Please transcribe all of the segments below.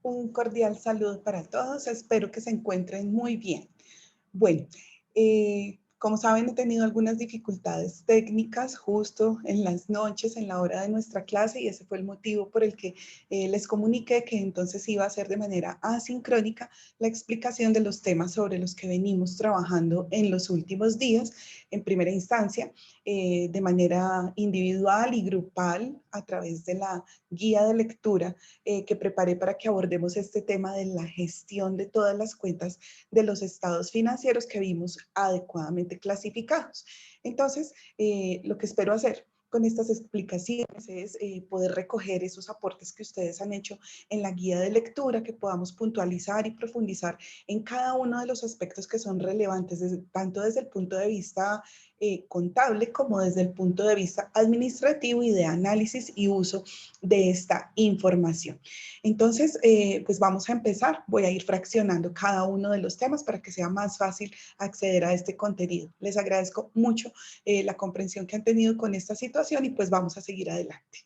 Un cordial saludo para todos. Espero que se encuentren muy bien. Bueno, como saben, he tenido algunas dificultades técnicas justo en las noches, en la hora de nuestra clase, y ese fue el motivo por el que les comuniqué que entonces iba a hacer de manera asincrónica la explicación de los temas sobre los que venimos trabajando en los últimos días, en primera instancia, de manera individual y grupal a través de la guía de lectura que preparé para que abordemos este tema de la gestión de todas las cuentas de los estados financieros que vimos adecuadamente clasificados. Entonces, lo que espero hacer con estas explicaciones es poder recoger esos aportes que ustedes han hecho en la guía de lectura, que podamos puntualizar y profundizar en cada uno de los aspectos que son relevantes, tanto desde el punto de vista contable como desde el punto de vista administrativo y de análisis y uso de esta información. Entonces, pues vamos a empezar. Voy a ir fraccionando cada uno de los temas para que sea más fácil acceder a este contenido. Les agradezco mucho la comprensión que han tenido con esta situación y pues vamos a seguir adelante.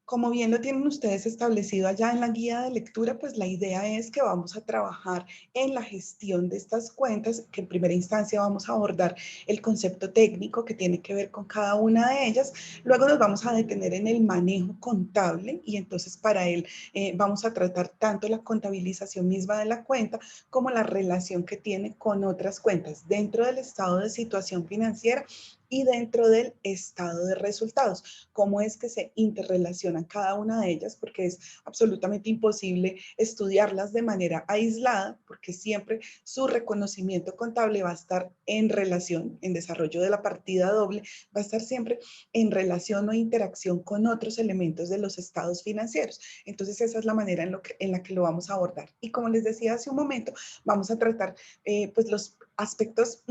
Como bien lo tienen ustedes establecido allá en la guía de lectura, pues la idea es que vamos a trabajar en la gestión de estas cuentas, que en primera instancia vamos a abordar el concepto técnico que tiene que ver con cada una de ellas. Luego nos vamos a detener en el manejo contable y entonces para él vamos a tratar tanto la contabilización misma de la cuenta como la relación que tiene con otras cuentas dentro del estado de situación financiera y dentro del estado de resultados. ¿Cómo es que se interrelacionan cada una de ellas? Porque es absolutamente imposible estudiarlas de manera aislada, porque siempre su reconocimiento contable va a estar en relación, en desarrollo de la partida doble, va a estar siempre en relación o interacción con otros elementos de los estados financieros. Entonces, esa es la manera en la que lo vamos a abordar. Y como les decía hace un momento, vamos a tratar pues los aspectos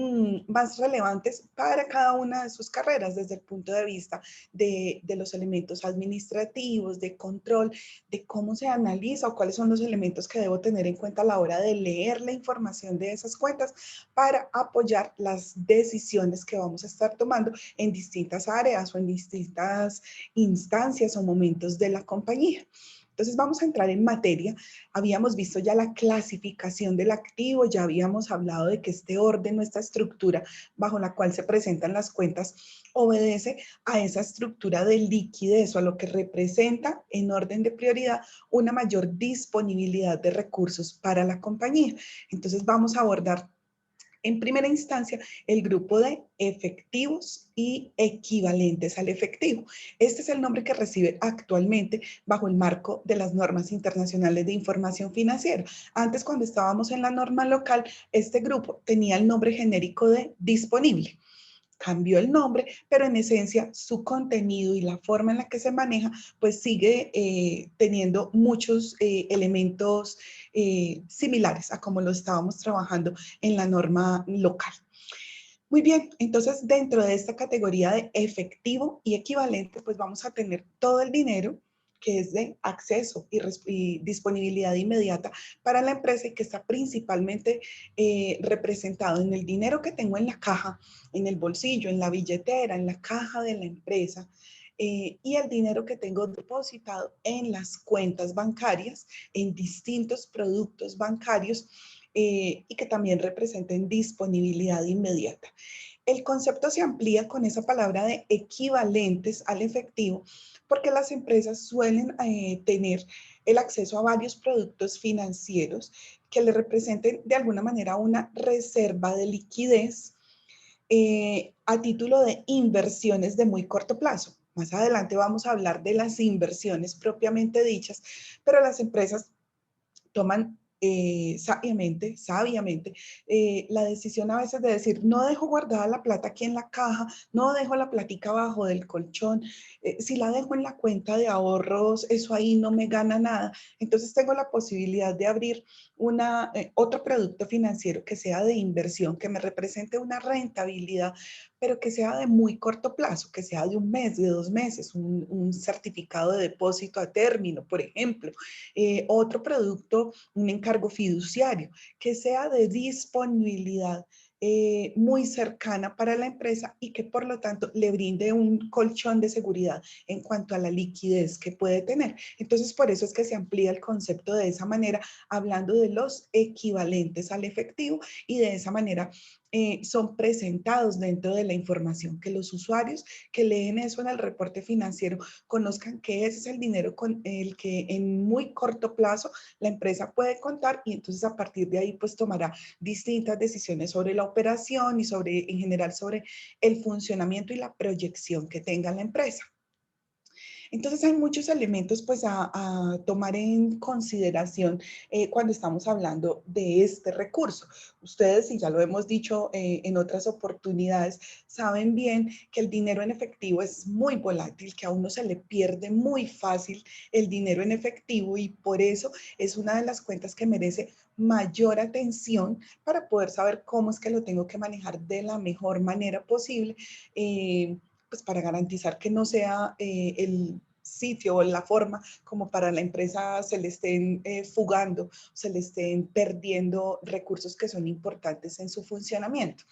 más relevantes para cada una de sus carreras desde el punto de vista de los elementos administrativos, de control, de cómo se analiza o cuáles son los elementos que debo tener en cuenta a la hora de leer la información de esas cuentas para apoyar las decisiones que vamos a estar tomando en distintas áreas o en distintas instancias o momentos de la compañía. Entonces vamos a entrar en materia. Habíamos visto ya la clasificación del activo, ya habíamos hablado de que este orden o esta estructura bajo la cual se presentan las cuentas obedece a esa estructura de liquidez o a lo que representa en orden de prioridad una mayor disponibilidad de recursos para la compañía. Entonces vamos a abordar en primera instancia el grupo de efectivos y equivalentes al efectivo. Este es el nombre que recibe actualmente bajo el marco de las normas internacionales de información financiera. Antes, cuando estábamos en la norma local, este grupo tenía el nombre genérico de disponible. Cambió el nombre, pero en esencia su contenido y la forma en la que se maneja, pues sigue teniendo muchos elementos similares a como lo estábamos trabajando en la norma local. Muy bien, entonces dentro de esta categoría de efectivo y equivalente, pues vamos a tener todo el dinero que es de acceso y disponibilidad inmediata para la empresa y que está principalmente representado en el dinero que tengo en la caja, en el bolsillo, en la billetera, en la caja de la empresa, y el dinero que tengo depositado en las cuentas bancarias, en distintos productos bancarios y que también representen disponibilidad inmediata. El concepto se amplía con esa palabra de equivalentes al efectivo porque las empresas suelen tener el acceso a varios productos financieros que le representen de alguna manera una reserva de liquidez a título de inversiones de muy corto plazo. Más adelante vamos a hablar de las inversiones propiamente dichas, pero las empresas toman sabiamente, la decisión a veces de decir, no dejo guardada la plata aquí en la caja, no dejo la platica abajo del colchón, si la dejo en la cuenta de ahorros, eso ahí no me gana nada. Entonces tengo la posibilidad de abrir otro producto financiero que sea de inversión, que me represente una rentabilidad, pero que sea de muy corto plazo, que sea de un mes, de 2 meses, un certificado de depósito a término, por ejemplo. Otro producto, un encargo fiduciario, que sea de disponibilidad muy cercana para la empresa y que por lo tanto le brinde un colchón de seguridad en cuanto a la liquidez que puede tener. Entonces, por eso es que se amplía el concepto de esa manera, hablando de los equivalentes al efectivo, y de esa manera son presentados dentro de la información, que los usuarios que leen eso en el reporte financiero conozcan que ese es el dinero con el que en muy corto plazo la empresa puede contar, y entonces a partir de ahí pues tomará distintas decisiones sobre la operación y sobre, en general, sobre el funcionamiento y la proyección que tenga la empresa. Entonces hay muchos elementos pues a tomar en consideración cuando estamos hablando de este recurso. Ustedes, y ya lo hemos dicho en otras oportunidades, saben bien que el dinero en efectivo es muy volátil, que a uno se le pierde muy fácil el dinero en efectivo, y por eso es una de las cuentas que merece mayor atención para poder saber cómo es que lo tengo que manejar de la mejor manera posible. Pues para garantizar que no sea el sitio o la forma como para la empresa se le estén fugando, se le estén perdiendo recursos que son importantes en su funcionamiento.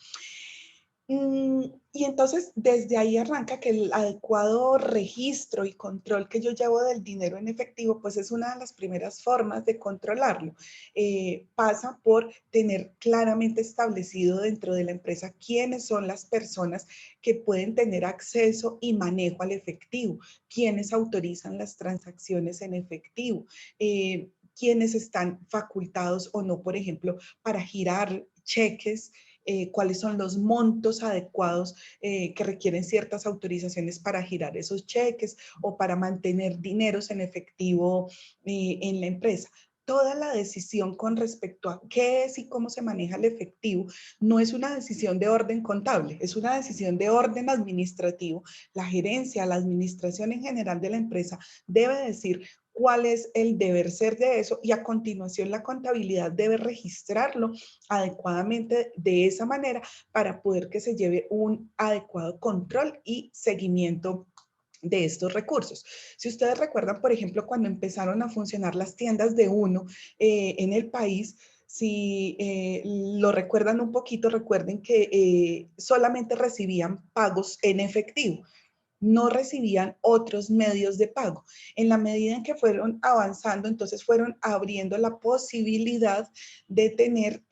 Y entonces desde ahí arranca que el adecuado registro y control que yo llevo del dinero en efectivo, pues es una de las primeras formas de controlarlo. Pasa por tener claramente establecido dentro de la empresa quiénes son las personas que pueden tener acceso y manejo al efectivo, quiénes autorizan las transacciones en efectivo, quiénes están facultados o no, por ejemplo, para girar cheques, cuáles son los montos adecuados que requieren ciertas autorizaciones para girar esos cheques o para mantener dineros en efectivo en la empresa. Toda la decisión con respecto a qué es y cómo se maneja el efectivo no es una decisión de orden contable, es una decisión de orden administrativo. La gerencia, la administración en general de la empresa debe decir cuál es el deber ser de eso, y a continuación la contabilidad debe registrarlo adecuadamente de esa manera para poder que se lleve un adecuado control y seguimiento de estos recursos. Si ustedes recuerdan, por ejemplo, cuando empezaron a funcionar las tiendas de Uno en el país, si lo recuerdan un poquito, recuerden que solamente recibían pagos en efectivo, no recibían otros medios de pago. En la medida en que fueron avanzando, entonces fueron abriendo la posibilidad de tener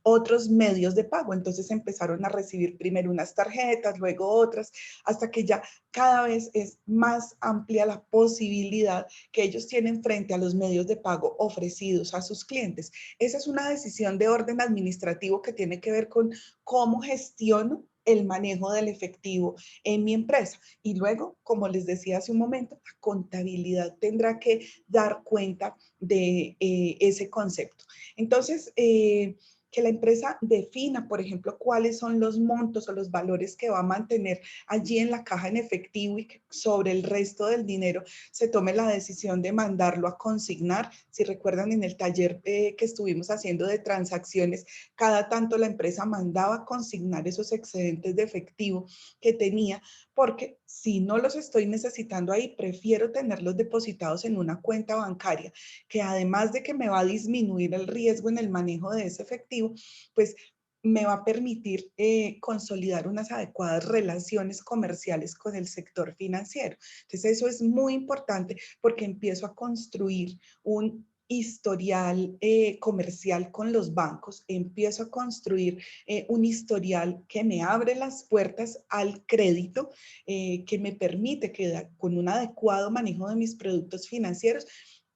otros medios de pago. Entonces empezaron a recibir primero unas tarjetas, luego otras, hasta que ya cada vez es más amplia la posibilidad que ellos tienen frente a los medios de pago ofrecidos a sus clientes. Esa es una decisión de orden administrativo que tiene que ver con cómo gestiono el manejo del efectivo en mi empresa. Y luego, como les decía hace un momento, la contabilidad tendrá que dar cuenta de ese concepto. Entonces, que la empresa defina, por ejemplo, cuáles son los montos o los valores que va a mantener allí en la caja en efectivo, y que sobre el resto del dinero se tome la decisión de mandarlo a consignar. Si recuerdan, en el taller que estuvimos haciendo de transacciones, cada tanto la empresa mandaba a consignar esos excedentes de efectivo que tenía, porque si no los estoy necesitando ahí, prefiero tenerlos depositados en una cuenta bancaria, que además de que me va a disminuir el riesgo en el manejo de ese efectivo, pues me va a permitir consolidar unas adecuadas relaciones comerciales con el sector financiero. Entonces eso es muy importante, porque empiezo a construir un historial comercial con los bancos, empiezo a construir un historial que me abre las puertas al crédito, que me permite que con un adecuado manejo de mis productos financieros,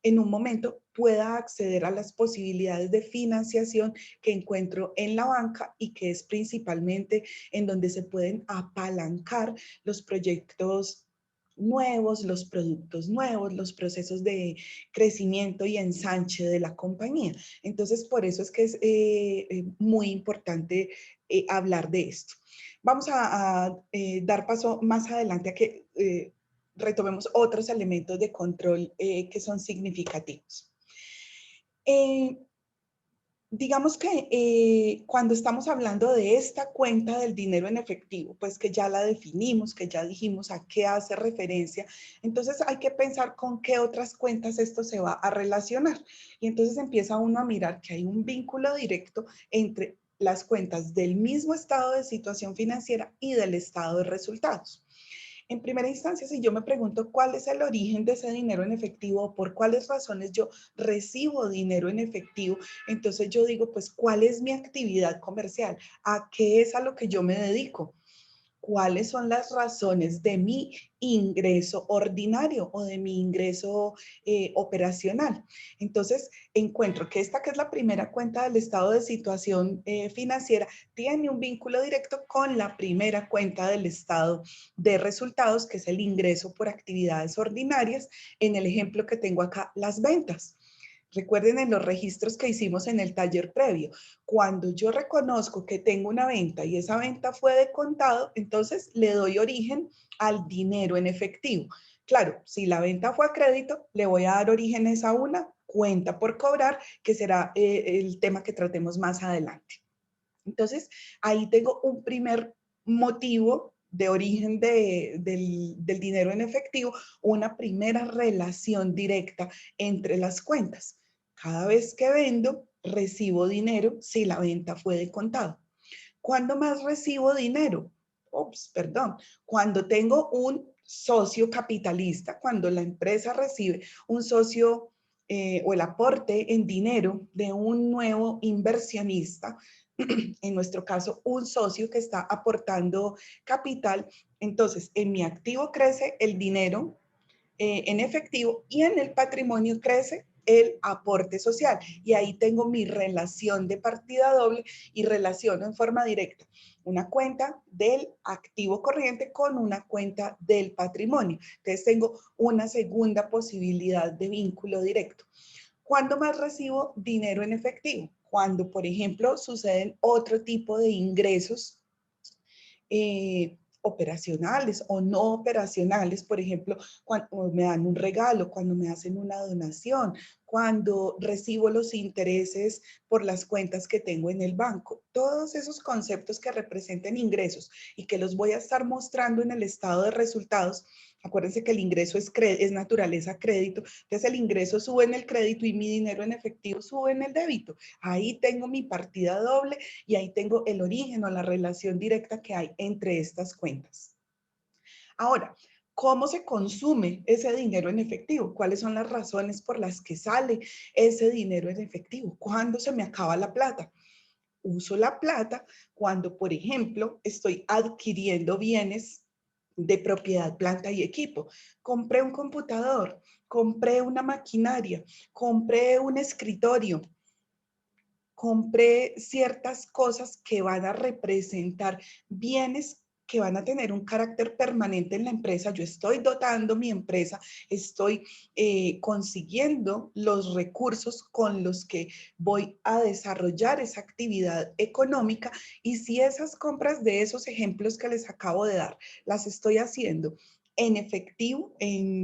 en un momento pueda acceder a las posibilidades de financiación que encuentro en la banca, y que es principalmente en donde se pueden apalancar los proyectos nuevos, los productos nuevos, los procesos de crecimiento y ensanche de la compañía. Entonces, por eso es que es muy importante hablar de esto. Vamos a dar paso más adelante a que retomemos otros elementos de control que son significativos. Eh, digamos que cuando estamos hablando de esta cuenta del dinero en efectivo, pues que ya la definimos, que ya dijimos a qué hace referencia, entonces hay que pensar con qué otras cuentas esto se va a relacionar. Y entonces empieza uno a mirar que hay un vínculo directo entre las cuentas del mismo estado de situación financiera y del estado de resultados. En primera instancia, si yo me pregunto cuál es el origen de ese dinero en efectivo o por cuáles razones yo recibo dinero en efectivo, entonces yo digo, pues, ¿cuál es mi actividad comercial? ¿A qué es a lo que yo me dedico? ¿Cuáles son las razones de mi ingreso ordinario o de mi ingreso operacional? Entonces, encuentro que esta que es la primera cuenta del estado de situación financiera tiene un vínculo directo con la primera cuenta del estado de resultados, que es el ingreso por actividades ordinarias. En el ejemplo que tengo acá, las ventas. Recuerden en los registros que hicimos en el taller previo, cuando yo reconozco que tengo una venta y esa venta fue de contado, entonces le doy origen al dinero en efectivo. Claro, si la venta fue a crédito, le voy a dar origen a una cuenta por cobrar, que será el tema que tratemos más adelante. Entonces, ahí tengo un primer motivo de origen del dinero en efectivo, una primera relación directa entre las cuentas. Cada vez que vendo, recibo dinero si la venta fue de contado. ¿Cuándo más recibo dinero? Perdón, cuando tengo un socio capitalista, cuando la empresa recibe un socio o el aporte en dinero de un nuevo inversionista, en nuestro caso, un socio que está aportando capital, entonces en mi activo crece el dinero en efectivo y en el patrimonio crece el aporte social. Y ahí tengo mi relación de partida doble y relaciono en forma directa una cuenta del activo corriente con una cuenta del patrimonio. Entonces tengo una segunda posibilidad de vínculo directo. ¿Cuándo más recibo dinero en efectivo? Cuando, por ejemplo, suceden otro tipo de ingresos operacionales o no operacionales, por ejemplo, cuando me dan un regalo, cuando me hacen una donación, cuando recibo los intereses por las cuentas que tengo en el banco. Todos esos conceptos que representen ingresos y que los voy a estar mostrando en el estado de resultados. Acuérdense que el ingreso es naturaleza crédito, entonces el ingreso sube en el crédito y mi dinero en efectivo sube en el débito. Ahí tengo mi partida doble y ahí tengo el origen o la relación directa que hay entre estas cuentas. Ahora, ¿cómo se consume ese dinero en efectivo? ¿Cuáles son las razones por las que sale ese dinero en efectivo? ¿Cuándo se me acaba la plata? Uso la plata cuando, por ejemplo, estoy adquiriendo bienes de propiedad, planta y equipo. Compré un computador, compré una maquinaria, compré un escritorio, compré ciertas cosas que van a representar bienes que van a tener un carácter permanente en la empresa. Yo estoy dotando mi empresa, estoy consiguiendo los recursos con los que voy a desarrollar esa actividad económica. Y si esas compras de esos ejemplos que les acabo de dar, las estoy haciendo en efectivo,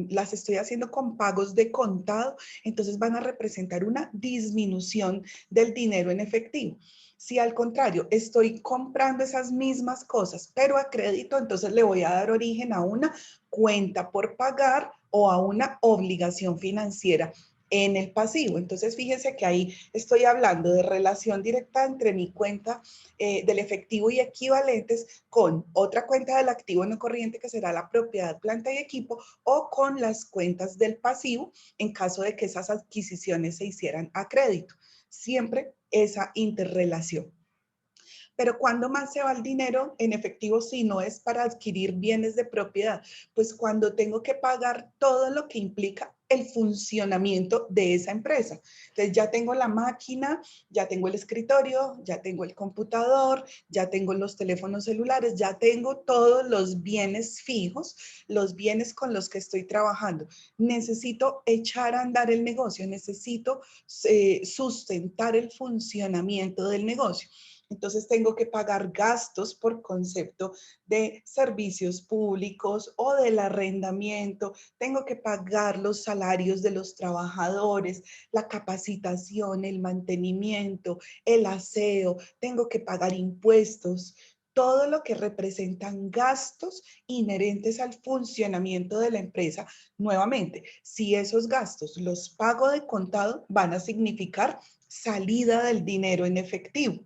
las estoy haciendo con pagos de contado, entonces van a representar una disminución del dinero en efectivo. Si al contrario estoy comprando esas mismas cosas, pero a crédito, entonces le voy a dar origen a una cuenta por pagar o a una obligación financiera en el pasivo. Entonces, fíjense que ahí estoy hablando de relación directa entre mi cuenta del efectivo y equivalentes con otra cuenta del activo no corriente que será la propiedad, planta y equipo, o con las cuentas del pasivo en caso de que esas adquisiciones se hicieran a crédito. Siempre esa interrelación. Pero ¿cuándo más se va el dinero en efectivo si no es para adquirir bienes de propiedad? Pues cuando tengo que pagar todo lo que implica el funcionamiento de esa empresa. Entonces ya tengo la máquina, ya tengo el escritorio, ya tengo el computador, ya tengo los teléfonos celulares, ya tengo todos los bienes fijos, los bienes con los que estoy trabajando. Necesito echar a andar el negocio, necesito sustentar el funcionamiento del negocio. Entonces tengo que pagar gastos por concepto de servicios públicos o del arrendamiento, tengo que pagar los salarios de los trabajadores, la capacitación, el mantenimiento, el aseo, tengo que pagar impuestos, todo lo que representan gastos inherentes al funcionamiento de la empresa. Nuevamente, si esos gastos los pago de contado, van a significar salida del dinero en efectivo.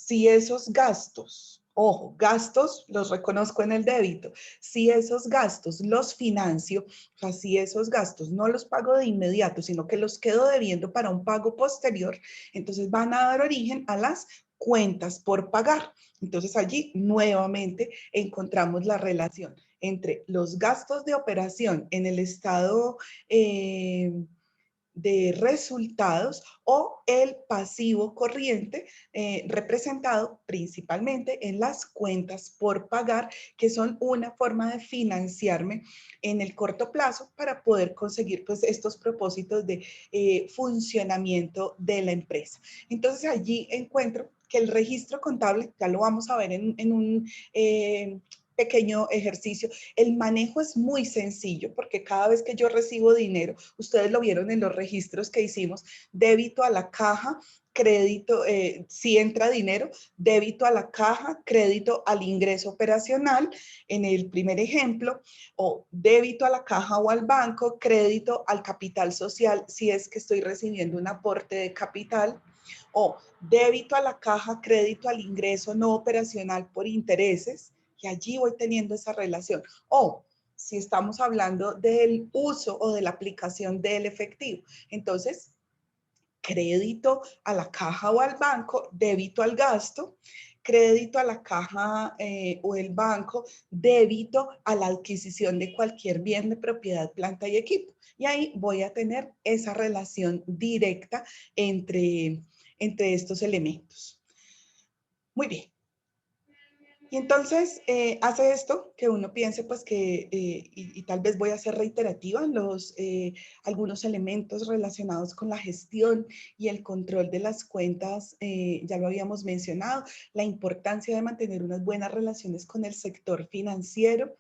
Si esos gastos, ojo, gastos los reconozco en el débito, si esos gastos los financio, o sea, si esos gastos no los pago de inmediato, sino que los quedo debiendo para un pago posterior, entonces van a dar origen a las cuentas por pagar. Entonces allí nuevamente encontramos la relación entre los gastos de operación en el estado de resultados o el pasivo corriente representado principalmente en las cuentas por pagar, que son una forma de financiarme en el corto plazo para poder conseguir pues estos propósitos de funcionamiento de la empresa. Entonces allí encuentro que el registro contable, ya lo vamos a ver en un pequeño ejercicio. El manejo es muy sencillo porque cada vez que yo recibo dinero, ustedes lo vieron en los registros que hicimos, débito a la caja, crédito, si entra dinero, débito a la caja, crédito al ingreso operacional, en el primer ejemplo, o débito a la caja o al banco, crédito al capital social, si es que estoy recibiendo un aporte de capital, o débito a la caja, crédito al ingreso no operacional por intereses, que allí voy teniendo esa relación. O si estamos hablando del uso o de la aplicación del efectivo. Entonces, crédito a la caja o al banco, débito al gasto, crédito a la caja o el banco, débito a la adquisición de cualquier bien de propiedad, planta y equipo. Y ahí voy a tener esa relación directa entre estos elementos. Muy bien. Y entonces hace esto que uno piense pues que, y tal vez voy a ser reiterativa, algunos elementos relacionados con la gestión y el control de las cuentas, ya lo habíamos mencionado, la importancia de mantener unas buenas relaciones con el sector financiero,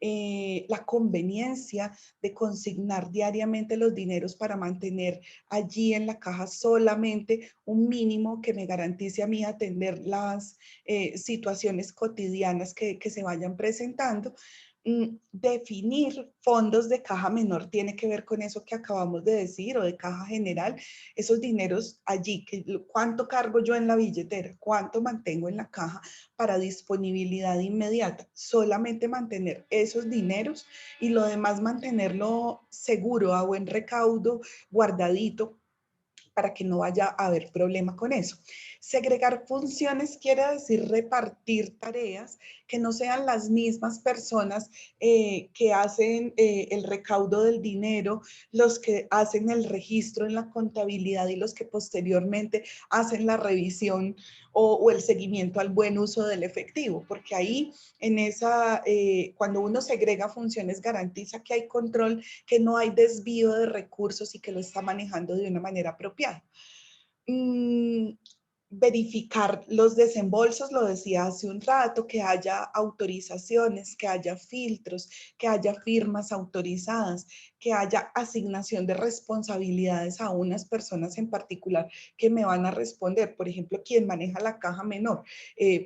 la conveniencia de consignar diariamente los dineros para mantener allí en la caja solamente un mínimo que me garantice a mí atender las situaciones cotidianas que se vayan presentando. Definir fondos de caja menor tiene que ver con eso que acabamos de decir, o de caja general, esos dineros allí, cuánto cargo yo en la billetera, cuánto mantengo en la caja para disponibilidad inmediata, solamente mantener esos dineros y lo demás mantenerlo seguro, a buen recaudo, guardadito, para que no vaya a haber problema con eso. Segregar funciones quiere decir repartir tareas que no sean las mismas personas que hacen el recaudo del dinero, los que hacen el registro en la contabilidad y los que posteriormente hacen la revisión o el seguimiento al buen uso del efectivo, porque ahí en esa, cuando uno segrega funciones garantiza que hay control, que no hay desvío de recursos y que lo está manejando de una manera apropiada. Verificar los desembolsos, lo decía hace un rato, que haya autorizaciones, que haya filtros, que haya firmas autorizadas, que haya asignación de responsabilidades a unas personas en particular que me van a responder. Por ejemplo, quien maneja la caja menor,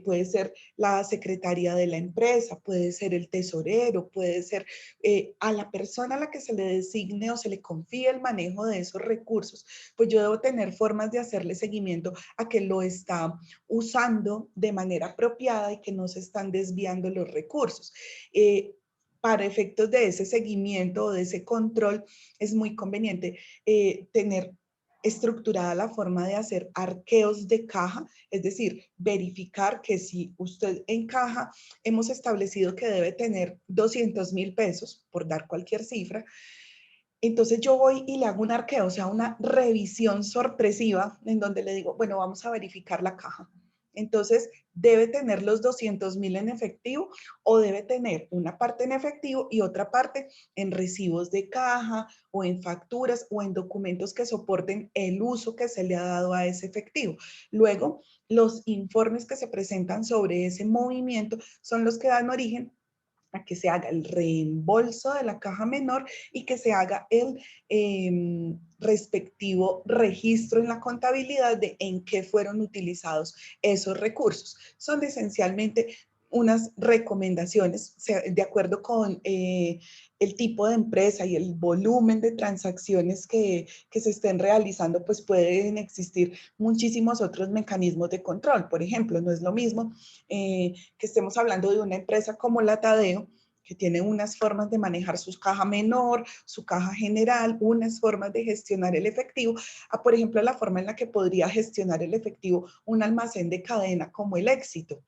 puede ser la secretaria de la empresa, puede ser el tesorero, puede ser a la persona a la que se le designe o se le confíe el manejo de esos recursos, pues yo debo tener formas de hacerle seguimiento a que lo está usando de manera apropiada y que no se están desviando los recursos. Para efectos de ese seguimiento o de ese control, es muy conveniente tener estructurada la forma de hacer arqueos de caja, es decir, verificar que si usted en caja hemos establecido que debe tener 200,000 pesos, por dar cualquier cifra, entonces yo voy y le hago un arqueo, o sea, una revisión sorpresiva en donde le digo, bueno, vamos a verificar la caja. Entonces, debe tener los 200,000 en efectivo o debe tener una parte en efectivo y otra parte en recibos de caja o en facturas o en documentos que soporten el uso que se le ha dado a ese efectivo. Luego, los informes que se presentan sobre ese movimiento son los que dan origen a que se haga el reembolso de la caja menor y que se haga el respectivo registro en la contabilidad de en qué fueron utilizados esos recursos. Son esencialmente unas recomendaciones de acuerdo con el tipo de empresa y el volumen de transacciones que se estén realizando, pues pueden existir muchísimos otros mecanismos de control. Por ejemplo, no es lo mismo que estemos hablando de una empresa como la Tadeo, que tiene unas formas de manejar su caja menor, su caja general, unas formas de gestionar el efectivo, a, por ejemplo, la forma en la que podría gestionar el efectivo un almacén de cadena como el Éxito.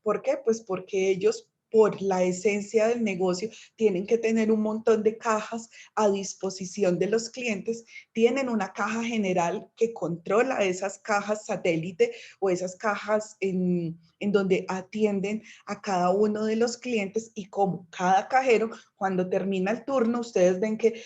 ¿Por qué? Pues porque ellos, por la esencia del negocio, tienen que tener un montón de cajas a disposición de los clientes, tienen una caja general que controla esas cajas satélite o esas cajas en donde atienden a cada uno de los clientes, y como cada cajero, cuando termina el turno, ustedes ven que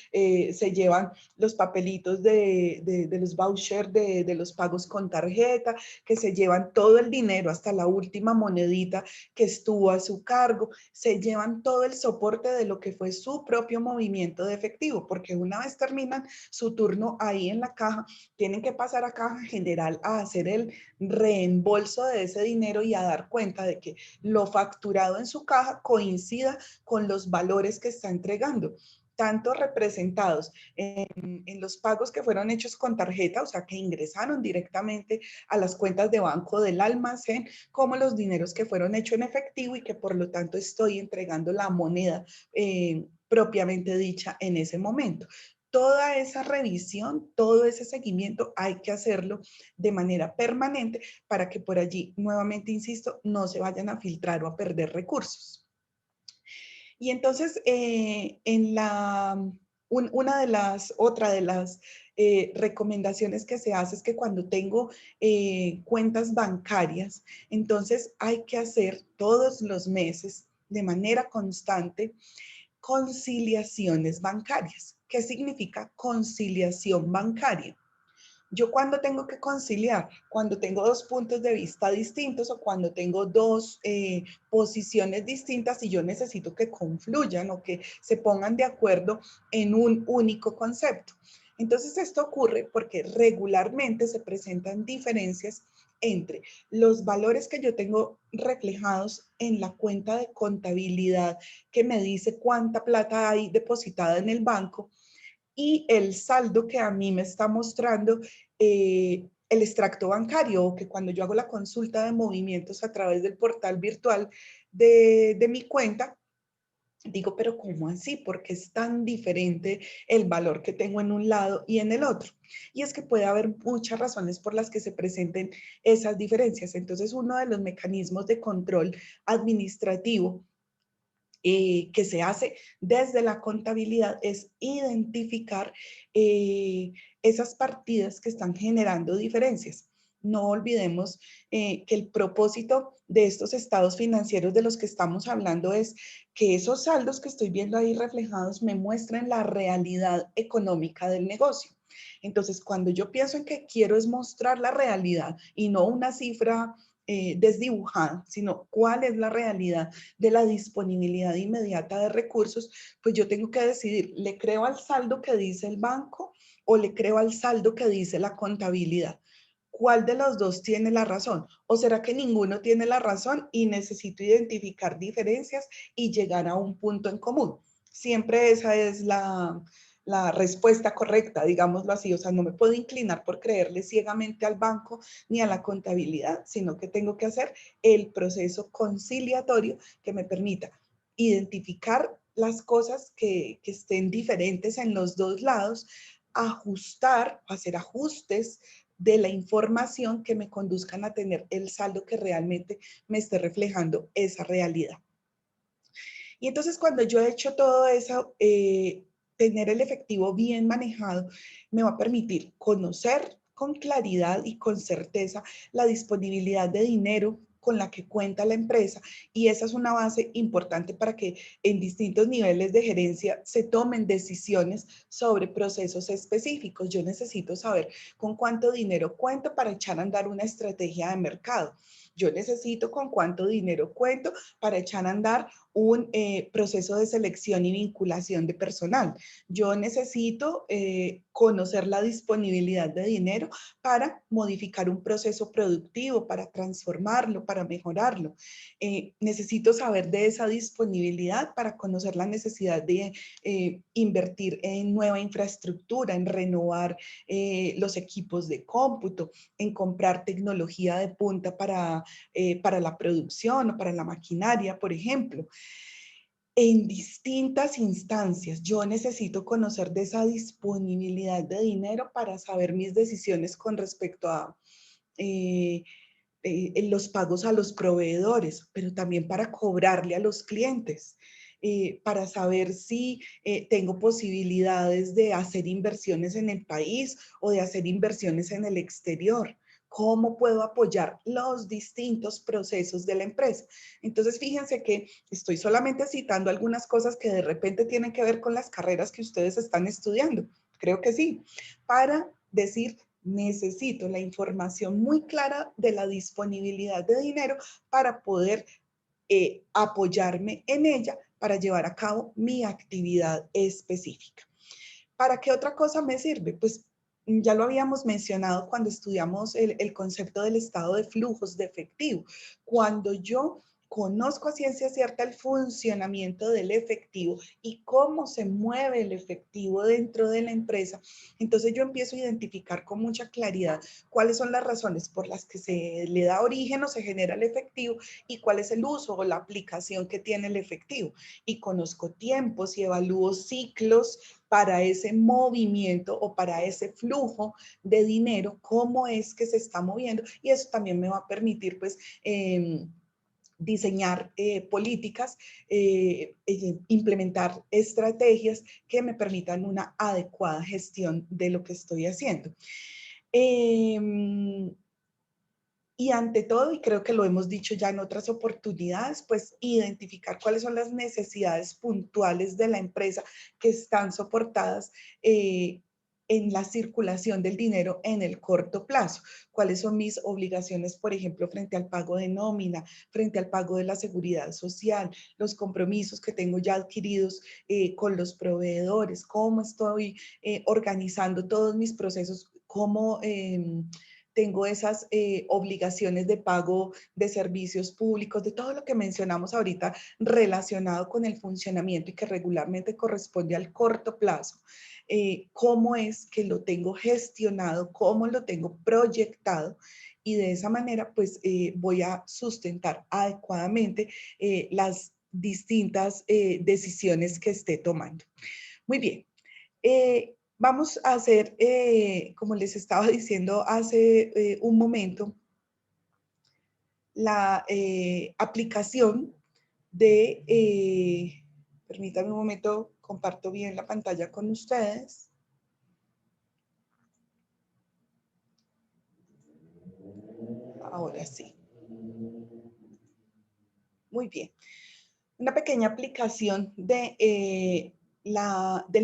se llevan los papelitos de los vouchers de los pagos con tarjeta, que se llevan todo el dinero hasta la última monedita que estuvo a su cargo, se llevan todo el soporte de lo que fue su propio movimiento de efectivo, porque una vez terminan su turno ahí en la caja, tienen que pasar a caja general a hacer el reembolso de ese dinero y a dar cuenta de que lo facturado en su caja coincida con los valores que está entregando, tanto representados en los pagos que fueron hechos con tarjeta, o sea, que ingresaron directamente a las cuentas de banco del almacén, como los dineros que fueron hechos en efectivo y que por lo tanto estoy entregando la moneda propiamente dicha en ese momento. Toda esa revisión, todo ese seguimiento hay que hacerlo de manera permanente para que por allí, nuevamente insisto, no se vayan a filtrar o a perder recursos. Y entonces, otra de las recomendaciones que se hace es que cuando tengo cuentas bancarias, entonces hay que hacer todos los meses de manera constante conciliaciones bancarias. ¿Qué significa conciliación bancaria? Yo cuando tengo que conciliar, cuando tengo dos puntos de vista distintos o cuando tengo dos posiciones distintas y yo necesito que confluyan o que se pongan de acuerdo en un único concepto. Entonces esto ocurre porque regularmente se presentan diferencias entre los valores que yo tengo reflejados en la cuenta de contabilidad que me dice cuánta plata hay depositada en el banco y el saldo que a mí me está mostrando el extracto bancario, o que cuando yo hago la consulta de movimientos a través del portal virtual de mi cuenta, digo, pero ¿cómo así? ¿Por qué es tan diferente el valor que tengo en un lado y en el otro? Y es que puede haber muchas razones por las que se presenten esas diferencias. Entonces, uno de los mecanismos de control administrativo que se hace desde la contabilidad es identificar esas partidas que están generando diferencias. No olvidemos que el propósito de estos estados financieros de los que estamos hablando es que esos saldos que estoy viendo ahí reflejados me muestren la realidad económica del negocio. Entonces, cuando yo pienso en que quiero es mostrar la realidad y no una cifra desdibujada, sino cuál es la realidad de la disponibilidad inmediata de recursos, pues yo tengo que decidir, ¿le creo al saldo que dice el banco o le creo al saldo que dice la contabilidad? ¿Cuál de los dos tiene la razón? ¿O será que ninguno tiene la razón y necesito identificar diferencias y llegar a un punto en común? Siempre esa es la respuesta correcta, digámoslo así. O sea, no me puedo inclinar por creerle ciegamente al banco ni a la contabilidad, sino que tengo que hacer el proceso conciliatorio que me permita identificar las cosas que estén diferentes en los dos lados, ajustar, hacer ajustes de la información que me conduzcan a tener el saldo que realmente me esté reflejando esa realidad. Y entonces cuando yo he hecho todo eso, tener el efectivo bien manejado me va a permitir conocer con claridad y con certeza la disponibilidad de dinero con la que cuenta la empresa, y esa es una base importante para que en distintos niveles de gerencia se tomen decisiones sobre procesos específicos. Yo necesito saber con cuánto dinero cuento para echar a andar una estrategia de mercado. Yo necesito con cuánto dinero cuento para echar a andar un proceso de selección y vinculación de personal. Yo necesito conocer la disponibilidad de dinero para modificar un proceso productivo, para transformarlo, para mejorarlo. Necesito saber de esa disponibilidad para conocer la necesidad de invertir en nueva infraestructura, en renovar los equipos de cómputo, en comprar tecnología de punta para la producción o para la maquinaria, por ejemplo. En distintas instancias, yo necesito conocer de esa disponibilidad de dinero para saber mis decisiones con respecto a eh, los pagos a los proveedores, pero también para cobrarle a los clientes, para saber si tengo posibilidades de hacer inversiones en el país o de hacer inversiones en el exterior. ¿Cómo puedo apoyar los distintos procesos de la empresa? Entonces, fíjense que estoy solamente citando algunas cosas que de repente tienen que ver con las carreras que ustedes están estudiando. Creo que sí, para decir, necesito la información muy clara de la disponibilidad de dinero para poder apoyarme en ella para llevar a cabo mi actividad específica. ¿Para qué otra cosa me sirve? Pues ya lo habíamos mencionado cuando estudiamos el concepto del estado de flujos de efectivo. Cuando yo conozco a ciencia cierta el funcionamiento del efectivo y cómo se mueve el efectivo dentro de la empresa, entonces yo empiezo a identificar con mucha claridad cuáles son las razones por las que se le da origen o se genera el efectivo y cuál es el uso o la aplicación que tiene el efectivo. Y conozco tiempos y evalúo ciclos para ese movimiento o para ese flujo de dinero, cómo es que se está moviendo, y eso también me va a permitir pues diseñar políticas, implementar estrategias que me permitan una adecuada gestión de lo que estoy haciendo. Y ante todo, y creo que lo hemos dicho ya en otras oportunidades, pues identificar cuáles son las necesidades puntuales de la empresa que están soportadas en la circulación del dinero en el corto plazo. Cuáles son mis obligaciones, por ejemplo, frente al pago de nómina, frente al pago de la seguridad social, los compromisos que tengo ya adquiridos con los proveedores, cómo estoy organizando todos mis procesos, cómo tengo esas obligaciones de pago de servicios públicos, de todo lo que mencionamos ahorita relacionado con el funcionamiento y que regularmente corresponde al corto plazo. Cómo es que lo tengo gestionado, cómo lo tengo proyectado, y de esa manera pues voy a sustentar adecuadamente las distintas decisiones que esté tomando. Muy bien. Vamos a hacer, como les estaba diciendo hace un momento, la aplicación de, permítanme un momento, comparto bien la pantalla con ustedes. Ahora sí. Muy bien. Una pequeña aplicación del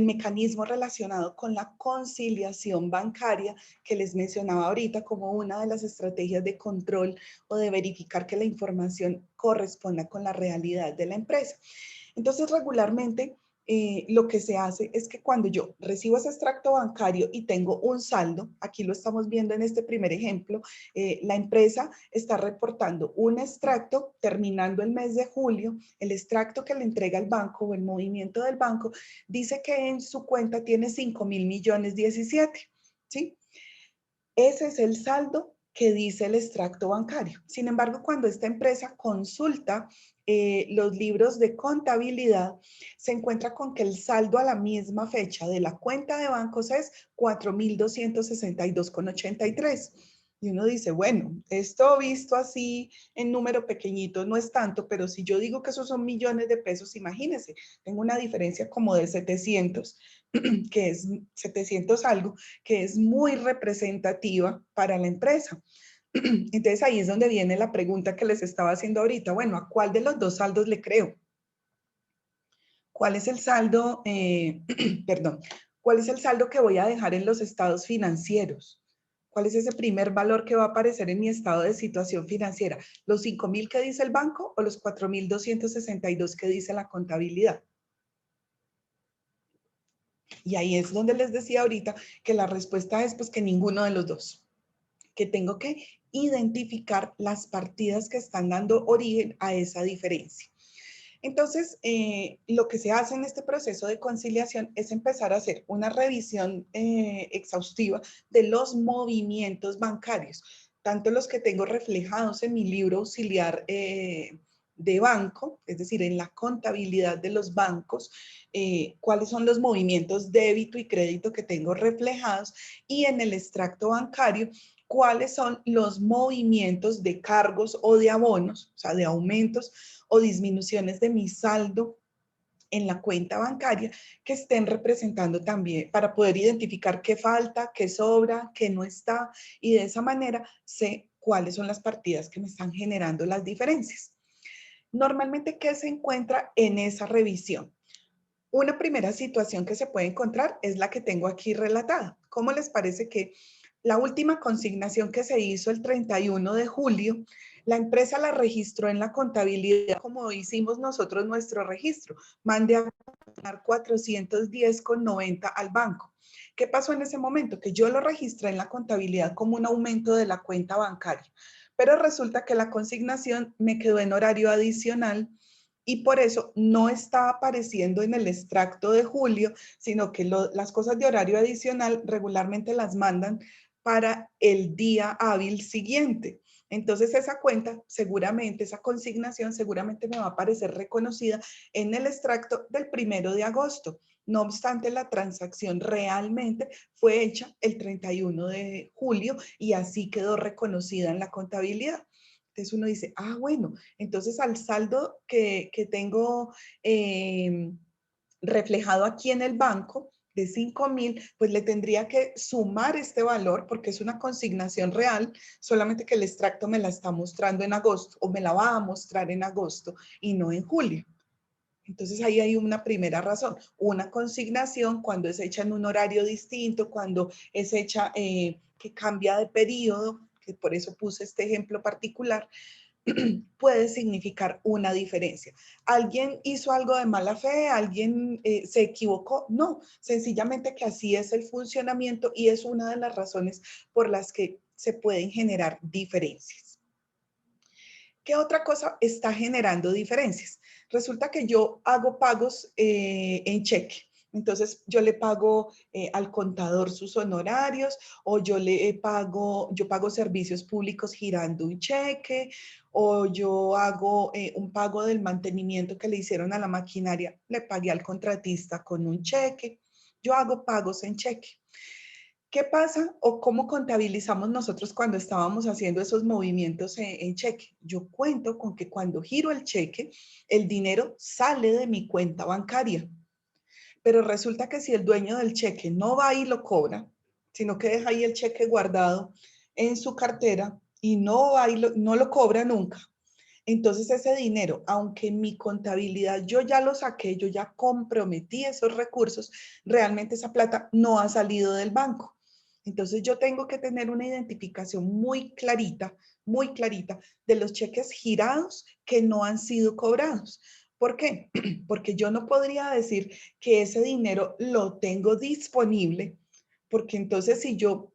mecanismo relacionado con la conciliación bancaria que les mencionaba ahorita como una de las estrategias de control o de verificar que la información corresponda con la realidad de la empresa. Entonces, regularmente lo que se hace es que cuando yo recibo ese extracto bancario y tengo un saldo, aquí lo estamos viendo en este primer ejemplo, la empresa está reportando un extracto terminando el mes de julio, el extracto que le entrega el banco o el movimiento del banco dice que en su cuenta tiene 5.000.017.000, ¿sí? Ese es el saldo que dice el extracto bancario. Sin embargo, cuando esta empresa consulta los libros de contabilidad, se encuentra con que el saldo a la misma fecha de la cuenta de bancos es 4.262,83. Y uno dice, bueno, esto visto así en número pequeñito no es tanto, pero si yo digo que esos son millones de pesos, imagínense, tengo una diferencia como de 700, que es 700 algo, que es muy representativa para la empresa. Entonces ahí es donde viene la pregunta que les estaba haciendo ahorita. Bueno, ¿a cuál de los dos saldos le creo? ¿Cuál es el saldo, perdón, cuál es el saldo que voy a dejar en los estados financieros? ¿Cuál es ese primer valor que va a aparecer en mi estado de situación financiera? ¿Los 5.000 que dice el banco o los 4.262 que dice la contabilidad? Y ahí es donde les decía ahorita que la respuesta es pues que ninguno de los dos, que tengo que identificar las partidas que están dando origen a esa diferencia. Entonces, lo que se hace en este proceso de conciliación es empezar a hacer una revisión exhaustiva de los movimientos bancarios, tanto los que tengo reflejados en mi libro auxiliar de banco, es decir, en la contabilidad de los bancos, cuáles son los movimientos débito y crédito que tengo reflejados, y en el extracto bancario, cuáles son los movimientos de cargos o de abonos, o sea, de aumentos o disminuciones de mi saldo en la cuenta bancaria que estén representando también para poder identificar qué falta, qué sobra, qué no está, y de esa manera sé cuáles son las partidas que me están generando las diferencias. Normalmente, ¿qué se encuentra en esa revisión? Una primera situación que se puede encontrar es la que tengo aquí relatada. ¿Cómo les parece que la última consignación que se hizo el 31 de julio, la empresa la registró en la contabilidad como hicimos nosotros nuestro registro? Mandé a pagar 410,90 al banco. ¿Qué pasó en ese momento? Que yo lo registré en la contabilidad como un aumento de la cuenta bancaria, pero resulta que la consignación me quedó en horario adicional y por eso no está apareciendo en el extracto de julio, sino que las cosas de horario adicional regularmente las mandan para el día hábil siguiente. Entonces esa cuenta seguramente, esa consignación seguramente me va a aparecer reconocida en el extracto del 1 de agosto. No obstante, la transacción realmente fue hecha el 31 de julio y así quedó reconocida en la contabilidad. Entonces uno dice, ah, bueno, entonces al saldo que tengo reflejado aquí en el banco de 5.000, pues le tendría que sumar este valor porque es una consignación real, solamente que el extracto me la está mostrando en agosto o me la va a mostrar en agosto y no en julio. Entonces ahí hay una primera razón, una consignación cuando es hecha en un horario distinto, cuando es hecha que cambia de periodo, que por eso puse este ejemplo particular, puede significar una diferencia. ¿Alguien hizo algo de mala fe? ¿Alguien se equivocó? No, sencillamente que así es el funcionamiento y es una de las razones por las que se pueden generar diferencias. ¿Qué otra cosa está generando diferencias? Resulta que yo hago pagos en cheque. Entonces yo le pago al contador sus honorarios o yo pago servicios públicos girando un cheque o yo hago un pago del mantenimiento que le hicieron a la maquinaria, le pagué al contratista con un cheque. Yo hago pagos en cheque. ¿Qué pasa o cómo contabilizamos nosotros cuando estábamos haciendo esos movimientos en cheque? Yo cuento con que cuando giro el cheque, el dinero sale de mi cuenta bancaria, pero resulta que si el dueño del cheque no va y lo cobra, sino que deja ahí el cheque guardado en su cartera y no va y no lo cobra nunca, entonces ese dinero, aunque en mi contabilidad yo ya lo saqué, yo ya comprometí esos recursos, realmente esa plata no ha salido del banco. Entonces yo tengo que tener una identificación muy clarita de los cheques girados que no han sido cobrados. ¿Por qué? Porque yo no podría decir que ese dinero lo tengo disponible, porque entonces si yo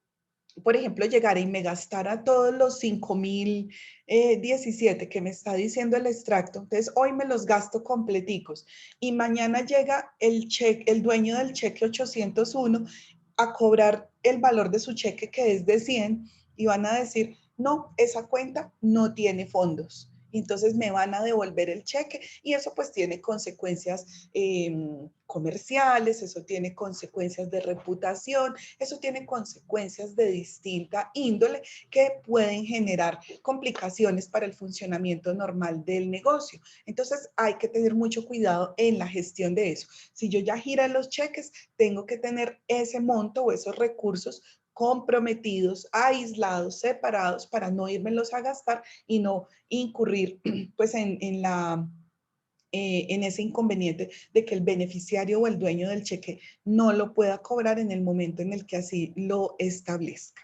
por ejemplo, llegara y me gastara todos los 5.017 que me está diciendo el extracto, entonces hoy me los gasto completicos y mañana llega el dueño del cheque 801 a cobrar el valor de su cheque que es de 100 y van a decir, no, esa cuenta no tiene fondos. Entonces me van a devolver el cheque y eso pues tiene consecuencias comerciales, eso tiene consecuencias de reputación, eso tiene consecuencias de distinta índole que pueden generar complicaciones para el funcionamiento normal del negocio. Entonces hay que tener mucho cuidado en la gestión de eso. Si yo ya giré los cheques, tengo que tener ese monto o esos recursos comprometidos, aislados, separados para no írmelos a gastar y no incurrir pues en ese inconveniente de que el beneficiario o el dueño del cheque no lo pueda cobrar en el momento en el que así lo establezca.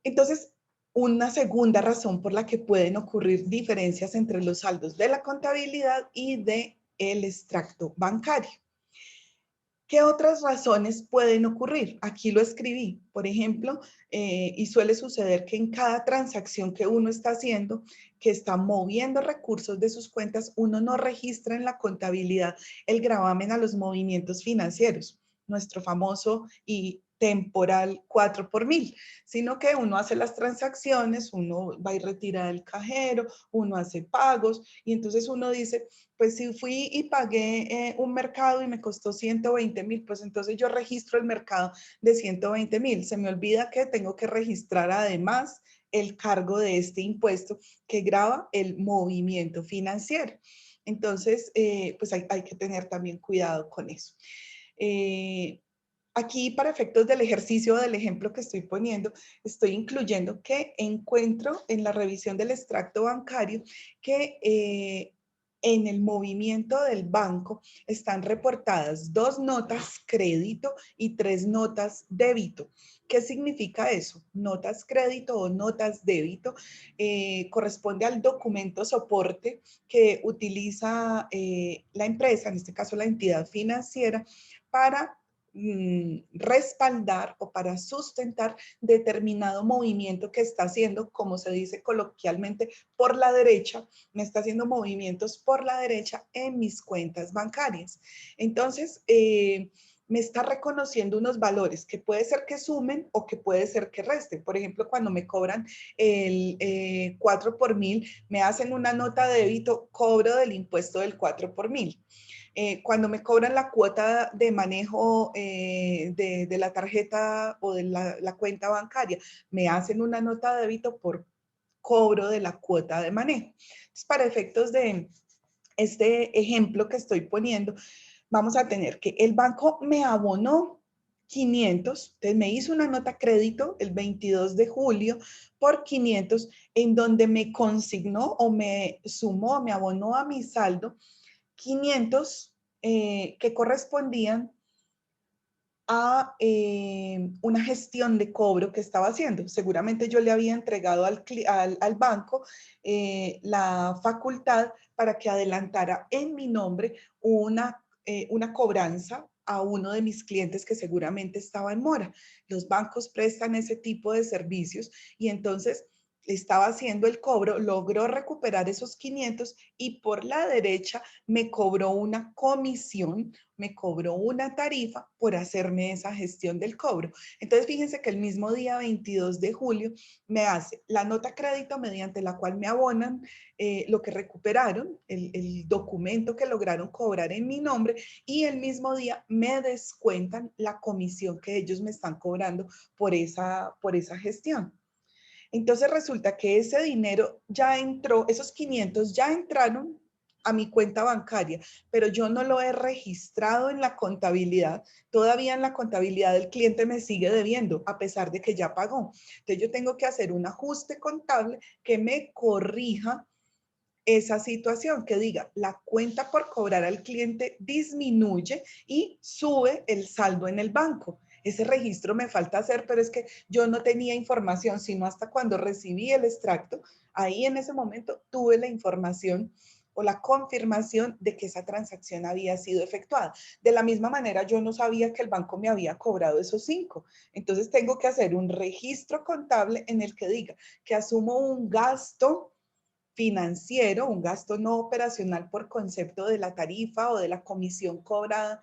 Entonces, una segunda razón por la que pueden ocurrir diferencias entre los saldos de la contabilidad y del extracto bancario. ¿Qué otras razones pueden ocurrir? Aquí lo escribí, por ejemplo, y suele suceder que en cada transacción que uno está haciendo, que está moviendo recursos de sus cuentas, uno no registra en la contabilidad el gravamen a los movimientos financieros, nuestro famoso y temporal 4 por 1000, sino que uno hace las transacciones, uno va y retira del cajero, uno hace pagos y entonces uno dice, pues si fui y pagué un mercado y me costó 120.000, pues entonces yo registro el mercado de 120.000. Se me olvida que tengo que registrar además el cargo de este impuesto que grava el movimiento financiero. Entonces, pues hay que tener también cuidado con eso. Aquí, para efectos del ejercicio del ejemplo que estoy poniendo, estoy incluyendo que encuentro en la revisión del extracto bancario que en el movimiento del banco están reportadas 2 notas crédito y 3 notas débito. ¿Qué significa eso? Notas crédito o notas débito corresponde al documento soporte que utiliza la empresa, en este caso la entidad financiera, para respaldar o para sustentar determinado movimiento que está haciendo, como se dice coloquialmente, por la derecha, me está haciendo movimientos por la derecha en mis cuentas bancarias. Entonces, me está reconociendo unos valores que puede ser que sumen o que puede ser que resten. Por ejemplo, cuando me cobran el 4 por 1000, me hacen una nota de débito, cobro del impuesto del 4 por 1000. Cuando me cobran la cuota de manejo de la tarjeta o de la cuenta bancaria, me hacen una nota de débito por cobro de la cuota de manejo. Entonces, para efectos de este ejemplo que estoy poniendo, vamos a tener que el banco me abonó 500, entonces me hizo una nota crédito el 22 de julio por 500, en donde me consignó o me sumó, me abonó a mi saldo 500 que correspondían a una gestión de cobro que estaba haciendo. Seguramente yo le había entregado al banco la facultad para que adelantara en mi nombre una cobranza a uno de mis clientes que seguramente estaba en mora. Los bancos prestan ese tipo de servicios y entonces estaba haciendo el cobro, logró recuperar esos 500 y por la derecha me cobró una comisión, me cobró una tarifa por hacerme esa gestión del cobro. Entonces, fíjense que el mismo día 22 de julio me hace la nota crédito mediante la cual me abonan lo que recuperaron, el documento que lograron cobrar en mi nombre y el mismo día me descuentan la comisión que ellos me están cobrando por esa gestión. Entonces resulta que ese dinero ya entró, esos 500 ya entraron a mi cuenta bancaria, pero yo no lo he registrado en la contabilidad. Todavía en la contabilidad el cliente me sigue debiendo, a pesar de que ya pagó. Entonces yo tengo que hacer un ajuste contable que me corrija esa situación, que diga, la cuenta por cobrar al cliente disminuye y sube el saldo en el banco. Ese registro me falta hacer, pero es que yo no tenía información, sino hasta cuando recibí el extracto, ahí en ese momento tuve la información o la confirmación de que esa transacción había sido efectuada. De la misma manera, yo no sabía que el banco me había cobrado esos 5. Entonces, tengo que hacer un registro contable en el que diga que asumo un gasto financiero, un gasto no operacional por concepto de la tarifa o de la comisión cobrada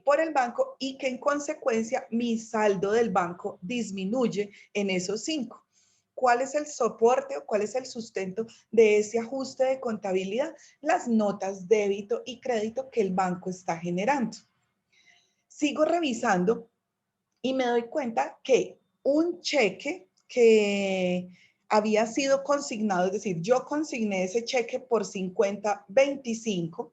por el banco y que en consecuencia mi saldo del banco disminuye en esos 5. ¿Cuál es el soporte o cuál es el sustento de ese ajuste de contabilidad? Las notas débito y crédito que el banco está generando. Sigo revisando y me doy cuenta que un cheque que había sido consignado, es decir, yo consigné ese cheque por 50.25,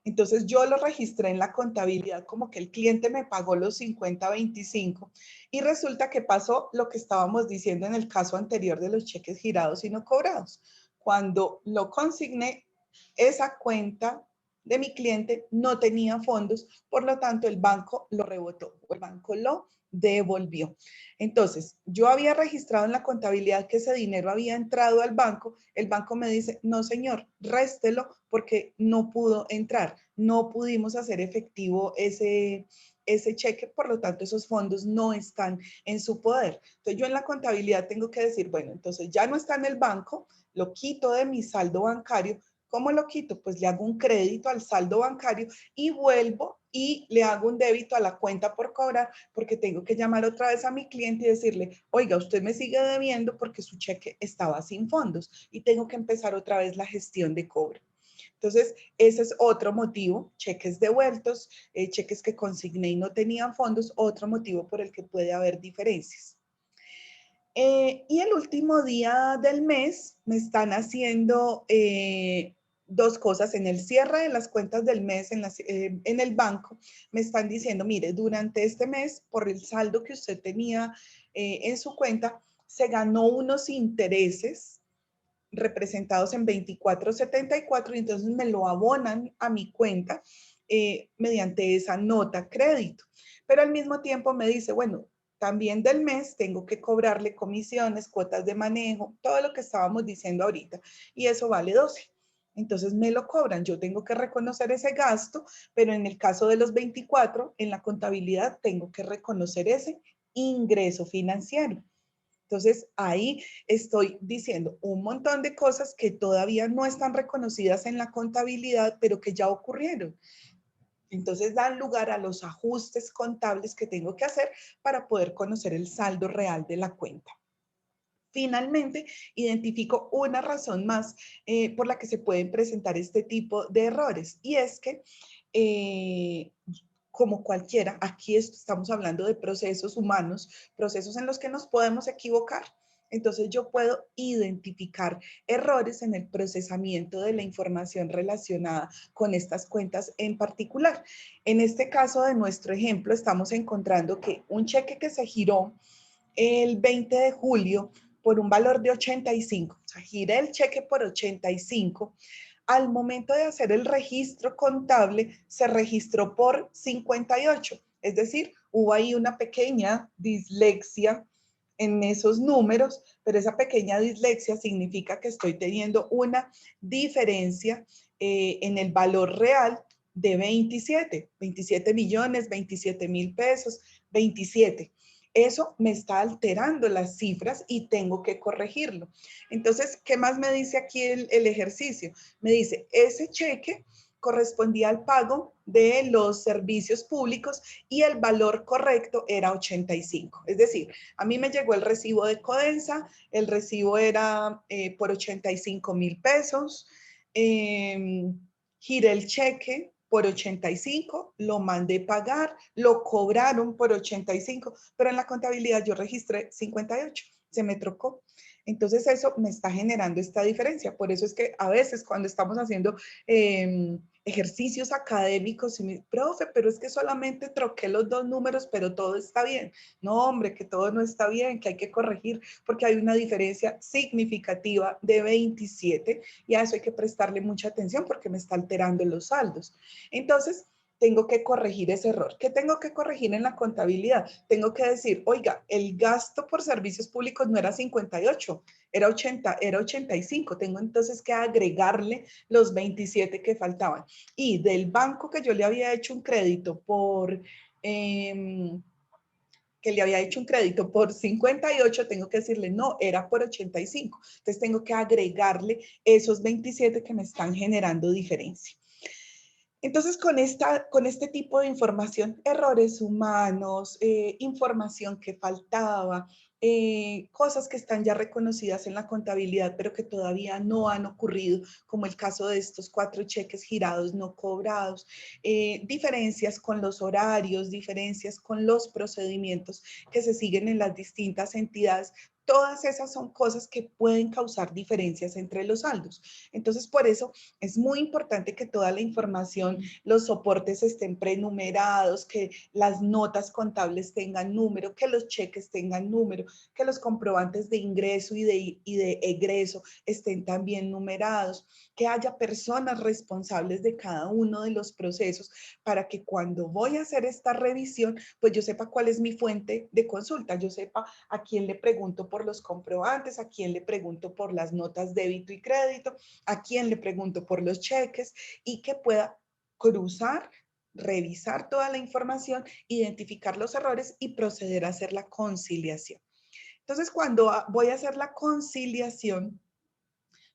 entonces yo lo registré en la contabilidad como que el cliente me pagó los 50.25 y resulta que pasó lo que estábamos diciendo en el caso anterior de los cheques girados y no cobrados. Cuando lo consigné, esa cuenta de mi cliente no tenía fondos, por lo tanto el banco lo rebotó, el banco lo devolvió. Entonces, yo había registrado en la contabilidad que ese dinero había entrado al banco, el banco me dice, no señor, réstelo porque no pudo entrar, no pudimos hacer efectivo ese cheque, por lo tanto esos fondos no están en su poder. Entonces yo en la contabilidad tengo que decir, bueno, entonces ya no está en el banco, lo quito de mi saldo bancario. ¿Cómo lo quito? Pues le hago un crédito al saldo bancario y vuelvo y le hago un débito a la cuenta por cobrar, porque tengo que llamar otra vez a mi cliente y decirle, oiga, usted me sigue debiendo porque su cheque estaba sin fondos y tengo que empezar otra vez la gestión de cobro. Entonces, ese es otro motivo, cheques devueltos, cheques que consigné y no tenían fondos, otro motivo por el que puede haber diferencias. Y el último día del mes me están haciendo dos cosas. En el cierre de las cuentas del mes en el banco, me están diciendo, mire, durante este mes, por el saldo que usted tenía en su cuenta, se ganó unos intereses representados en 24.74 y entonces me lo abonan a mi cuenta mediante esa nota crédito. Pero al mismo tiempo me dice, bueno, también del mes tengo que cobrarle comisiones, cuotas de manejo, todo lo que estábamos diciendo ahorita, y eso vale 12. Entonces me lo cobran, yo tengo que reconocer ese gasto, pero en el caso de los 24, en la contabilidad tengo que reconocer ese ingreso financiero. Entonces, ahí estoy diciendo un montón de cosas que todavía no están reconocidas en la contabilidad, pero que ya ocurrieron. Entonces, dan lugar a los ajustes contables que tengo que hacer para poder conocer el saldo real de la cuenta. Finalmente, identifico una razón más por la que se pueden presentar este tipo de errores, y es que como cualquiera, aquí estamos hablando de procesos humanos, procesos en los que nos podemos equivocar. Entonces yo puedo identificar errores en el procesamiento de la información relacionada con estas cuentas en particular. En este caso de nuestro ejemplo, estamos encontrando que un cheque que se giró el 20 de julio por un valor de 85, o sea, giré el cheque por 85, al momento de hacer el registro contable se registró por 58, es decir, hubo ahí una pequeña dislexia en esos números, pero esa pequeña dislexia significa que estoy teniendo una diferencia en el valor real de 27 millones, 27,000 pesos, 27. Eso me está alterando las cifras y tengo que corregirlo. Entonces, ¿qué más me dice aquí el ejercicio? Me dice, ese cheque correspondía al pago de los servicios públicos y el valor correcto era 85. Es decir, a mí me llegó el recibo de Codensa, el recibo era por 85,000 pesos, giré el cheque por 85, lo mandé pagar, lo cobraron por 85, pero en la contabilidad yo registré 58, se me trocó. Entonces eso me está generando esta diferencia. Por eso es que a veces cuando estamos haciendo ejercicios académicos, y me, profe, pero es que solamente troqué los dos números, pero todo está bien. No, hombre, que todo no está bien, que hay que corregir, porque hay una diferencia significativa de 27 y a eso hay que prestarle mucha atención porque me está alterando los saldos. Entonces, tengo que corregir ese error. ¿Qué tengo que corregir en la contabilidad? Tengo que decir, oiga, el gasto por servicios públicos no era 58, era 80, era 85. Tengo entonces que agregarle los 27 que faltaban. Y del banco que yo le había hecho un crédito por... que le había hecho un crédito por 58, tengo que decirle, no, era por 85. Entonces tengo que agregarle esos 27 que me están generando diferencia. Entonces, con este tipo de información, errores humanos, información que faltaba, cosas que están ya reconocidas en la contabilidad, pero que todavía no han ocurrido, como el caso de estos 4 cheques girados no cobrados, diferencias con los horarios, diferencias con los procedimientos que se siguen en las distintas entidades. Todas esas son cosas que pueden causar diferencias entre los saldos. Entonces, por eso es muy importante que toda la información, los soportes estén prenumerados, que las notas contables tengan número, que los cheques tengan número, que los comprobantes de ingreso y de egreso estén también numerados, que haya personas responsables de cada uno de los procesos para que cuando voy a hacer esta revisión, pues yo sepa cuál es mi fuente de consulta, yo sepa a quién le pregunto por los comprobantes, a quién le pregunto por las notas débito y crédito, a quién le pregunto por los cheques y que pueda cruzar, revisar toda la información, identificar los errores y proceder a hacer la conciliación. Entonces, cuando voy a hacer la conciliación,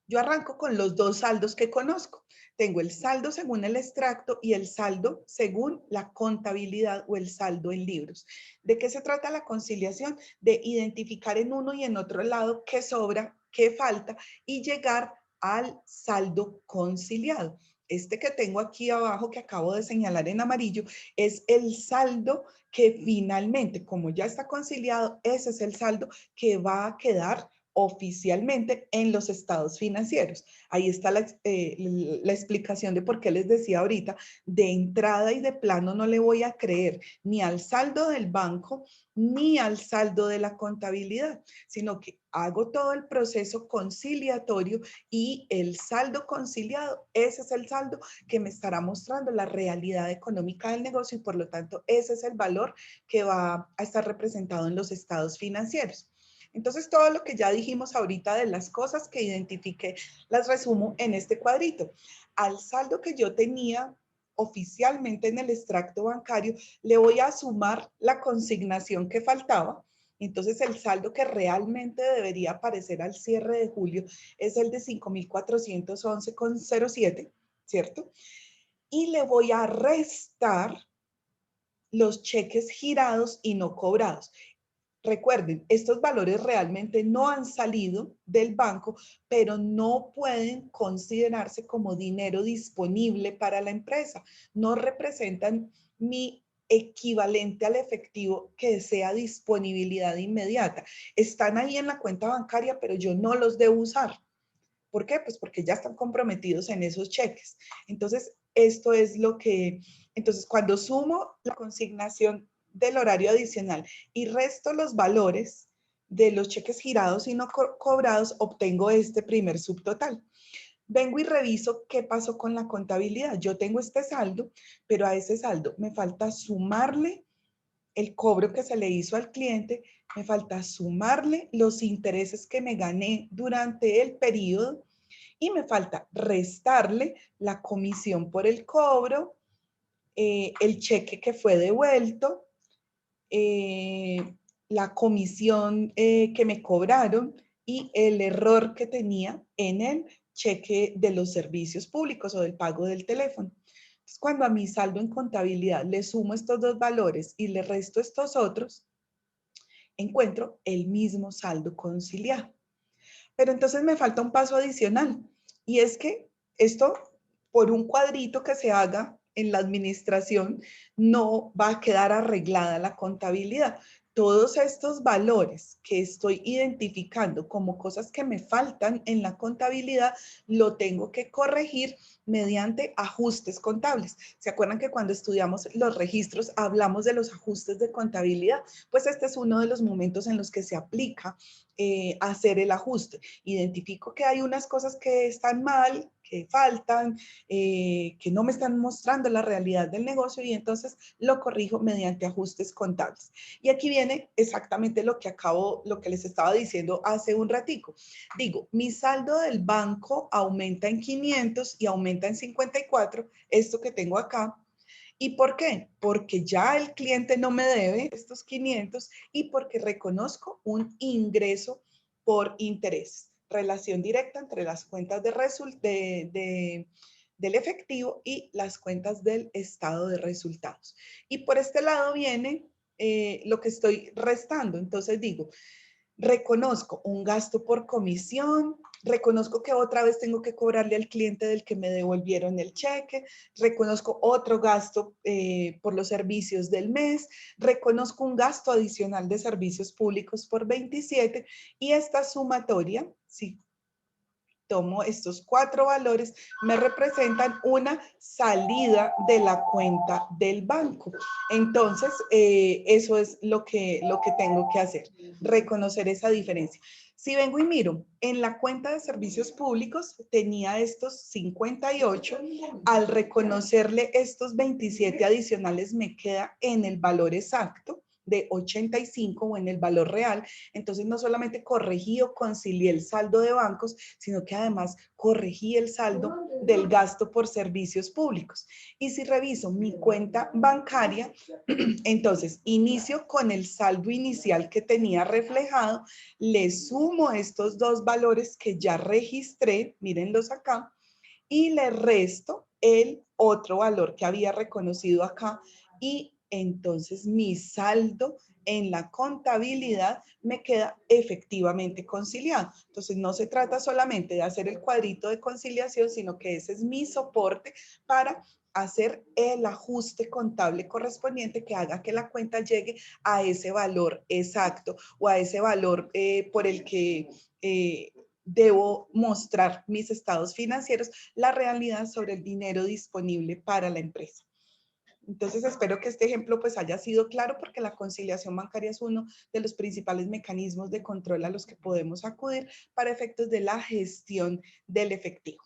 yo arranco con los dos saldos que conozco. Tengo el saldo según el extracto y el saldo según la contabilidad o el saldo en libros. ¿De qué se trata la conciliación? De identificar en uno y en otro lado qué sobra, qué falta y llegar al saldo conciliado. Este que tengo aquí abajo, que acabo de señalar en amarillo, es el saldo que finalmente, como ya está conciliado, ese es el saldo que va a quedar oficialmente en los estados financieros. Ahí está la explicación de por qué les decía ahorita, de entrada y de plano no le voy a creer ni al saldo del banco ni al saldo de la contabilidad, sino que hago todo el proceso conciliatorio y el saldo conciliado, ese es el saldo que me estará mostrando la realidad económica del negocio y por lo tanto ese es el valor que va a estar representado en los estados financieros. Entonces, todo lo que ya dijimos ahorita de las cosas que identifiqué, las resumo en este cuadrito. Al saldo que yo tenía oficialmente en el extracto bancario, le voy a sumar la consignación que faltaba. Entonces, el saldo que realmente debería aparecer al cierre de julio es el de 5.411,07, ¿cierto? Y le voy a restar los cheques girados y no cobrados. Recuerden, estos valores realmente no han salido del banco, pero no pueden considerarse como dinero disponible para la empresa. No representan mi equivalente al efectivo que sea disponibilidad inmediata. Están ahí en la cuenta bancaria, pero yo no los debo usar. ¿Por qué? Pues porque ya están comprometidos en esos cheques. Entonces, esto es lo que, entonces cuando sumo la consignación del horario adicional y resto los valores de los cheques girados y no cobrados, obtengo este primer subtotal. Vengo y reviso qué pasó con la contabilidad. Yo tengo este saldo, pero a ese saldo me falta sumarle el cobro que se le hizo al cliente, me falta sumarle los intereses que me gané durante el periodo y me falta restarle la comisión por el cobro, el cheque que fue devuelto, la comisión que me cobraron y el error que tenía en el cheque de los servicios públicos o del pago del teléfono. Entonces, cuando a mi saldo en contabilidad le sumo estos dos valores y le resto estos otros, encuentro el mismo saldo conciliado. Pero entonces me falta un paso adicional y es que esto, por un cuadrito que se haga en la administración, no va a quedar arreglada la contabilidad. Todos estos valores que estoy identificando como cosas que me faltan en la contabilidad, lo tengo que corregir mediante ajustes contables. ¿Se acuerdan que cuando estudiamos los registros hablamos de los ajustes de contabilidad? Pues este es uno de los momentos en los que se aplica hacer el ajuste. Identifico que hay unas cosas que están mal, que faltan, que no me están mostrando la realidad del negocio y entonces lo corrijo mediante ajustes contables. Y aquí viene exactamente lo que les estaba diciendo hace un ratico. Digo, mi saldo del banco aumenta en 500 y aumenta en 54, esto que tengo acá. ¿Y por qué? Porque ya el cliente no me debe estos 500 y porque reconozco un ingreso por interés. Relación directa entre las cuentas del efectivo y las cuentas del estado de resultados. Y por este lado viene lo que estoy restando. Entonces digo, Reconozco un gasto por comisión, reconozco que otra vez tengo que cobrarle al cliente del que me devolvieron el cheque, reconozco otro gasto por los servicios del mes, reconozco un gasto adicional de servicios públicos por 27 y esta sumatoria, si tomo estos 4 valores, me representan una salida de la cuenta del banco. Entonces, eso es lo que tengo que hacer, reconocer esa diferencia. Si vengo y miro, en la cuenta de servicios públicos tenía estos 58, al reconocerle estos 27 adicionales me queda en el valor exacto de 85 o en el valor real. Entonces no solamente corregí o concilié el saldo de bancos, sino que además corregí el saldo del gasto por servicios públicos. Y si reviso mi cuenta bancaria, entonces inicio con el saldo inicial que tenía reflejado, le sumo estos dos valores que ya registré, mírenlos acá, y le resto el otro valor que había reconocido acá y entonces mi saldo en la contabilidad me queda efectivamente conciliado. Entonces no se trata solamente de hacer el cuadrito de conciliación, sino que ese es mi soporte para hacer el ajuste contable correspondiente que haga que la cuenta llegue a ese valor exacto o a ese valor por el que debo mostrar mis estados financieros, la realidad sobre el dinero disponible para la empresa. Entonces espero que este ejemplo pues haya sido claro porque la conciliación bancaria es uno de los principales mecanismos de control a los que podemos acudir para efectos de la gestión del efectivo.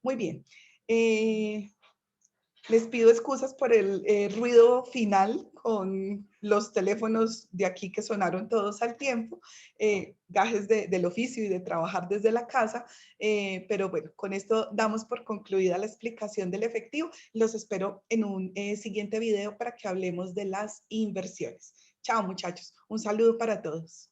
Muy bien. Les pido excusas por el ruido final con los teléfonos de aquí que sonaron todos al tiempo, gajes del oficio y de trabajar desde la casa, pero bueno, con esto damos por concluida la explicación del efectivo. Los espero en un siguiente video para que hablemos de las inversiones. Chao muchachos, un saludo para todos.